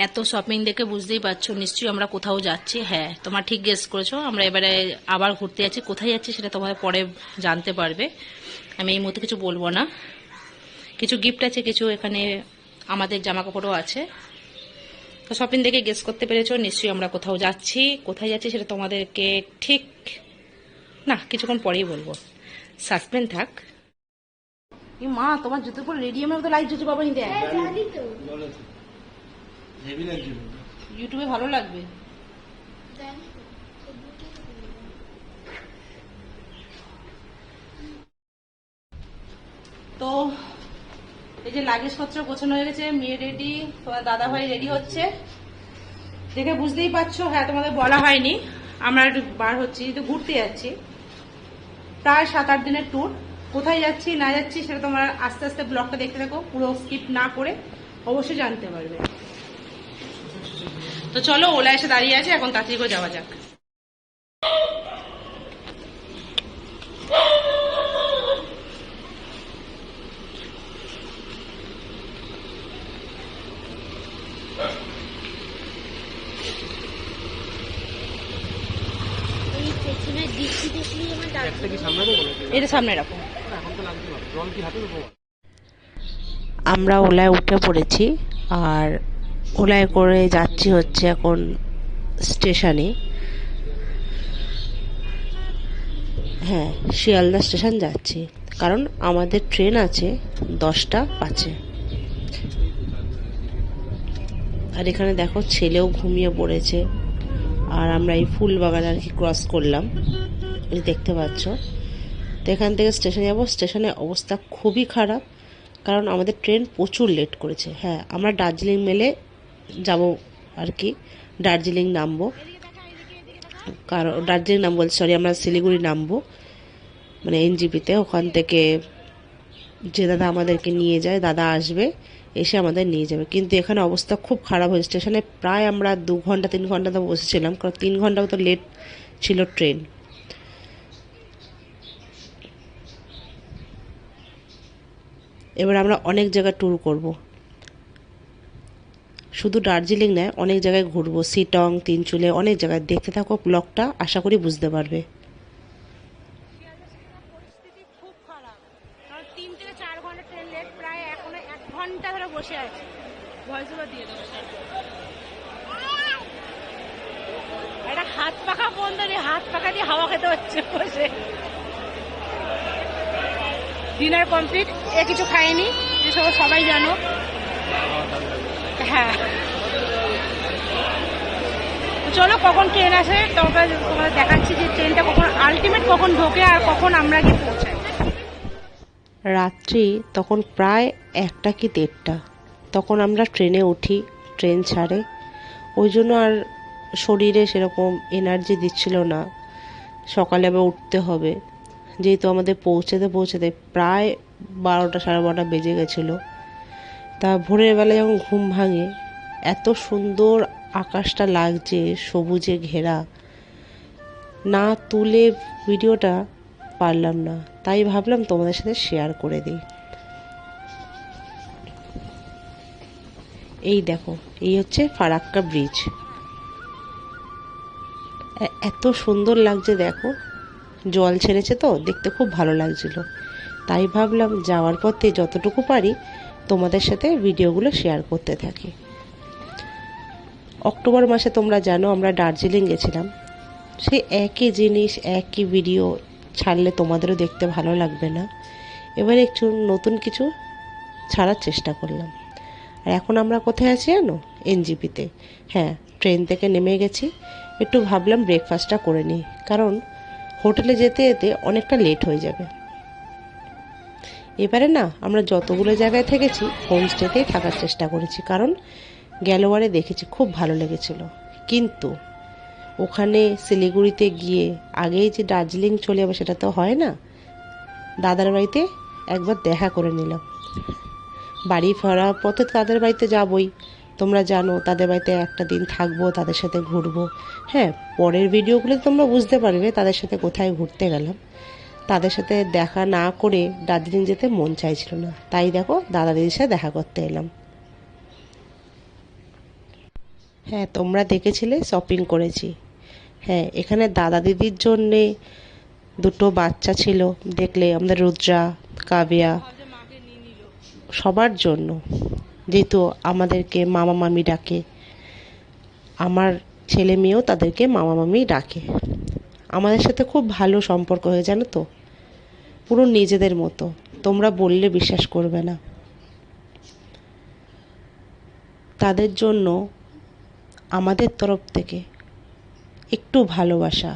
এত শপিং দেখে বুঝতেই পারছো নিশ্চয়ই আমরা কোথাও যাচ্ছি। হ্যাঁ, তোমার ঠিক গেস করেছো, আমরা এবারে আবার ঘুরতে যাচ্ছি। কোথায় যাচ্ছি সেটা তোমাদের পরে জানতে পারবে, আমি এই মুহূর্তে কিছু বলবো না। কিছু গিফট আছে, কিছু এখানে আমাদের জামা কাপড়ও আছে। তো শপিং দেখে গেস করতে পেরেছো নিশ্চয়ই আমরা কোথাও যাচ্ছি। কোথায় যাচ্ছি সেটা তোমাদেরকে ঠিক না কিছুক্ষণ পরেই বলবো, সাসপেন্স থাক। মা তোমার জুতোর পর রেডিয়ামের মতো লাইট জ্বলছে বাবা, দেখ ইউটিউবে ভালো লাগবে। তো এই যে লাগেজ পত্র গোছানো হয়ে গেছে, মেয়ে রেডি, তোমার দাদা ভাই রেডি হচ্ছে, দেখে বুঝতেই পারছো। হ্যাঁ, তোমাদের বলা হয়নি, আমরা একটু বার হচ্ছি, তো ঘুরতে যাচ্ছি, প্রায় 7-8 দিনের ট্যুর। কোথায় যাচ্ছি না যাচ্ছি সেটা তোমার আস্তে আস্তে ব্লগটা দেখতে থাকো, পুরো স্কিপ না করে অবশ্যই জানতে পারবে। তো চলো, ওলা এসে দাঁড়িয়ে আছে, এখন তাড়াতাড়ি করে যাওয়া যাক। এটা সামনে রাখো। আমরা ওলায় উঠে পড়েছি, আর ওলায় করে যাচ্ছি হচ্ছে এখন স্টেশনে। হ্যাঁ, শিয়ালদা স্টেশন যাচ্ছি, কারণ আমাদের ট্রেন আছে 10টা 5-এ। আর এখানে দেখো ছেলেও ঘুমিয়ে পড়েছে। আর আমরা এই ফুল বাগান আর কি ক্রস করলাম, এই দেখতে পাচ্ছ। তো এখান থেকে স্টেশনে যাবো। স্টেশনের অবস্থা খুবই খারাপ, কারণ আমাদের ট্রেন প্রচুর লেট করেছে। হ্যাঁ, আমরা দার্জিলিং মেলে যাব আর কি, দার্জিলিং নামবো, কারণ দার্জিলিং নাম বলছি, সরি, আমরা শিলিগুড়ি নামবো, মানে এনজিপিতে। ওখান থেকে যে দাদা আমাদেরকে নিয়ে যায়, দাদা আসবে, এসে আমাদের নিয়ে যাবে। কিন্তু এখানে অবস্থা খুব খারাপ হয়েছে। স্টেশনে প্রায় আমরা 2 ঘন্টা 3 ঘন্টা তো বসেছিলাম, কারণ 3 ঘন্টা মতো লেট ছিল ট্রেন। এবার আমরা অনেক জায়গায় ট্যুর করব, শুধু দার্জিলিং নয়, অনেক জায়গায় ঘুরবো, সিটং, তিনচুলে, অনেক জায়গায়। দেখতে থাকো ব্লগটা, আশা করি বুঝতে পারবে। খুব খারাপ, কারণ 3 থেকে 4 ঘন্টা ট্রেন লেট, প্রায় এখনো 1 ঘন্টা ধরে বসে আছি। ভয়েস ওভার দিয়ে দেবো, একটা হাত পাখা বন্ধ নেই, হাত পাখা দিয়ে হাওয়া খেতে হচ্ছে বসে। ডিনার কমপ্লিট, এ কিছু খাইনি, যেসব সবাই জানো। হ্যাঁ, চলো কখন ট্রেন আসে তোমাদের দেখাচ্ছি, যে ট্রেনটা কখন আলটিমেট কখন ঢোকে আর কখন আমরা গিয়ে পৌঁছাই। রাত্রি তখন প্রায় 1টা কি 1:30, তখন আমরা ট্রেনে উঠি, ট্রেন ছাড়ে। ওই জন্য আর শরীরে সেরকম এনার্জি দিচ্ছিল না। সকালে আবার উঠতে হবে, যেহেতু আমাদের পৌঁছাতে পৌঁছাতে প্রায় 12টা 12:30 বেজে গেছিলো। তা ভোরের বেলা যখন ঘুম ভাঙে, এত সুন্দর আকাশটা লাগছে, সবুজে ঘেরা, না তুলে ভিডিওটা পারলাম না, তাই ভাবলাম তোমাদের সাথে শেয়ার করে দিই। এই দেখো, এই হচ্ছে ফারাক্কা ব্রিজ, এত সুন্দর লাগছে দেখো, জল ছেড়েছে তো, দেখতে খুব ভালো লাগছিল। তাই ভাবলাম যাওয়ার পথে যতটুকু পারি তোমাদের সাথে ভিডিওগুলো শেয়ার করতে থাকি। অক্টোবর মাসে তোমরা জানো আমরা দার্জিলিং গেছিলাম, সেই একই জিনিস একই ভিডিও ছাড়লে তোমাদেরও দেখতে ভালো লাগবে না। এবার একটু নতুন কিছু ছাড়ার চেষ্টা করলাম। আর এখন আমরা কোথায় আছি জানো? এনজিপিতে। হ্যাঁ, ট্রেন থেকে নেমে গেছি, একটু ভাবলাম ব্রেকফাস্টটা করে নিই, কারণ হোটেলে যেতে যেতে অনেকটা লেট হয়ে যাবে। এবারে না, আমরা যতগুলো জায়গায় থেকেছি হোমস্টেতেই থাকার চেষ্টা করেছি, কারণ গেলোয়ারে দেখেছি খুব ভালো লেগেছিল। কিন্তু ওখানে শিলিগুড়িতে গিয়ে আগেই যে দার্জিলিং চলে যাবে সেটা তো হয় না। দাদার বাড়িতে একবার দেখা করে নিলাম, বাড়ি ফেরার পথে তাদের বাড়িতে যাবই, তোমরা জানো তাদের বাড়িতে একটা দিন থাকবো, তাদের সাথে ঘুরবো। হ্যাঁ, পরের ভিডিওগুলো তোমরা বুঝতে পারবে তাদের সাথে কোথায় ঘুরতে গেলাম। তাদের সাথে দেখা না করে দার্জিলিং যেতে মন চাইছিল না, তাই দেখো দাদা দিদির সাথে দেখা করতে এলাম। হ্যাঁ, তোমরা দেখেছিলে শপিং করেছি। হ্যাঁ, এখানে দাদা দিদির জন্যে দুটো বাচ্চা ছিল, দেখলে আমাদের রুদ্রা, কাবিয়া, সবার জন্য। যেহেতু আমাদেরকে মামা মামি ডাকে, আমার ছেলে মেয়েও তাদেরকে মামা মামি ডাকে। আমাদের সাথে খুব ভালো সম্পর্ক হয়ে, জানো তো, পুরো নিজেদের মতো। তোমরা বললে বিশ্বাস করবে না। তাদের জন্য আমাদের তরফ থেকে একটু ভালোবাসা।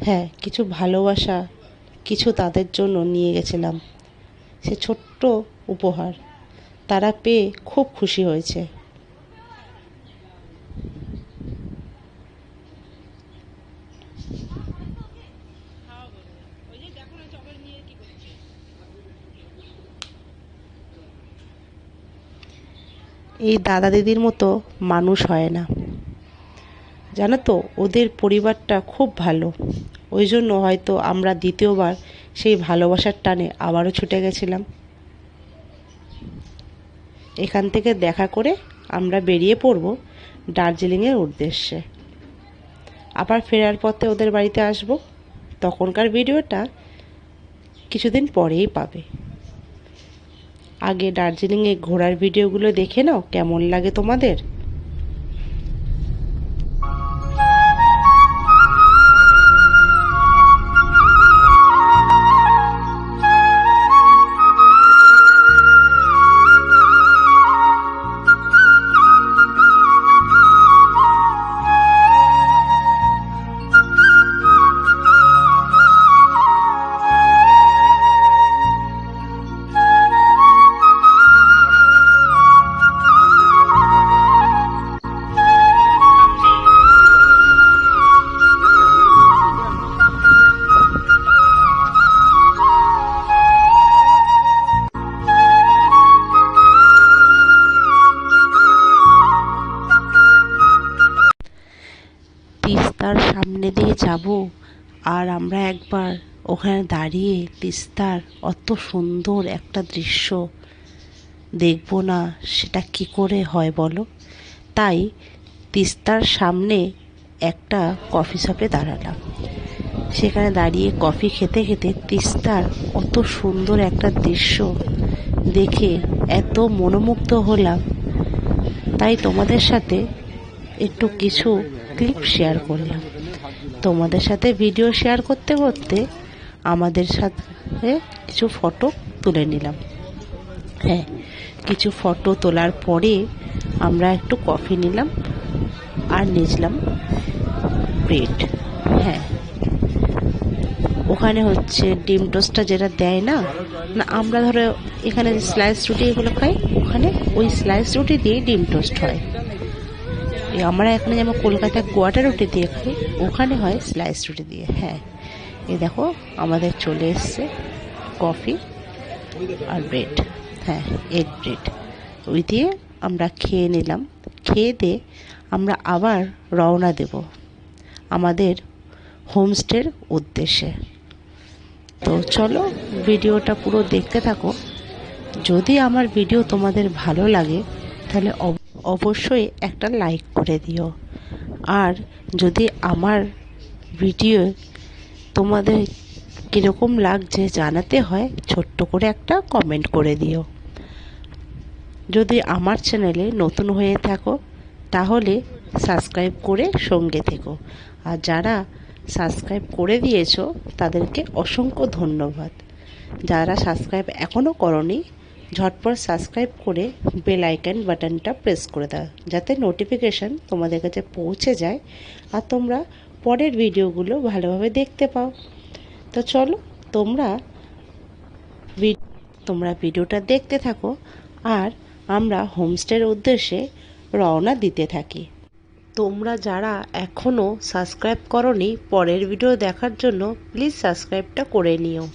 হ্যাঁ, কিছু ভালোবাসা, কিছু তাদের জন্য নিয়ে গেছিলাম। সে ছোট্ট উপহার তারা পেয়ে খুব খুশি হয়েছে। এই দাদা দিদির মতো মানুষ হয় না, জানো তো। ওদের পরিবারটা খুব ভালো, ওই জন্য হয়তো আমরা দ্বিতীয়বার সেই ভালোবাসার টানে আবারও ছুটে গেছিলাম। এখান থেকে দেখা করে আমরা বেরিয়ে পড়ব দার্জিলিংয়ের উদ্দেশ্যে। আবার ফেরার পথে ওদের বাড়িতে আসব। তখনকার ভিডিওটা কিছুদিন পরেই পাবে। আগে দার্জিলিংয়ে ঘোরার ভিডিওগুলো দেখে নাও, কেমন লাগে তোমাদের। তিস্তার সামনে দিয়ে যাব, আর আমরা একবার ওখানে দাঁড়িয়ে তিস্তার অত সুন্দর একটা দৃশ্য দেখব না, সেটা কি করে হয় বলো। তাই তিস্তার সামনে একটা কফি শপে দাঁড়ালাম। সেখানে দাঁড়িয়ে কফি খেতে খেতে তিস্তার অত সুন্দর একটা দৃশ্য দেখে এত মনোমুগ্ধ হলাম, তাই তোমাদের সাথে একটু কিছু ক্লিপ শেয়ার করলাম। তোমাদের সাথে ভিডিও শেয়ার করতে করতে আমাদের সাথে কিছু ফটো তুলে নিলাম। হ্যাঁ, কিছু ফটো তোলার পরে আমরা একটু কফি নিলাম আর নিলাম ব্রেড। হ্যাঁ, ওখানে হচ্ছে ডিম টোস্টটা যেটা দেয় না, আমরা ধরো এখানে স্লাইস রুটি এগুলো খাই, ওখানে ওই স্লাইস রুটি দিয়ে ডিম টোস্ট হয়। আমরা এখানে যেমন কলকাতায় গোয়াটা রুটি দিয়ে খাই, ওখানে হয় স্লাইস রুটি দিয়ে। হ্যাঁ, এই দেখো আমাদের চলে এসছে কফি আর ব্রেড। হ্যাঁ, এগ ব্রেড, ওই দিয়ে আমরা খেয়ে নিলাম। খেয়ে দিয়ে আমরা আবার রওনা দেব আমাদের হোমস্টের উদ্দেশ্যে। তো চলো ভিডিওটা পুরো দেখতে থাকো। যদি আমার ভিডিও তোমাদের ভালো লাগে তাহলে অবশ্যই একটা লাইক করে দিও। আর যদি আমার ভিডিও তোমাদের কীরকম লাগছে জানাতে হয়, ছোট্ট করে একটা কমেন্ট করে দিও। যদি আমার চ্যানেলে নতুন হয়ে থাকো তাহলে সাবস্ক্রাইব করে সঙ্গে থেকো। আর যারা সাবস্ক্রাইব করে দিয়েছো তাদেরকে অসংখ্য ধন্যবাদ। যারা সাবস্ক্রাইব এখনও করনি, ঝটপট সাবস্ক্রাইব করে বেল আইকন বাটনটা প্রেস করে দাও, যাতে নোটিফিকেশান তোমাদের কাছে পৌঁছে যায় আর তোমরা পরের ভিডিওগুলো ভালোভাবে দেখতে পাও। তো চলো তোমরা ভিডিওটা দেখতে থাকো, আর আমরা হোমস্টের উদ্দেশ্যে রওনা দিতে থাকি। তোমরা যারা এখনও সাবস্ক্রাইব করনি, পরের ভিডিও দেখার জন্য প্লিজ সাবস্ক্রাইবটা করে নিও।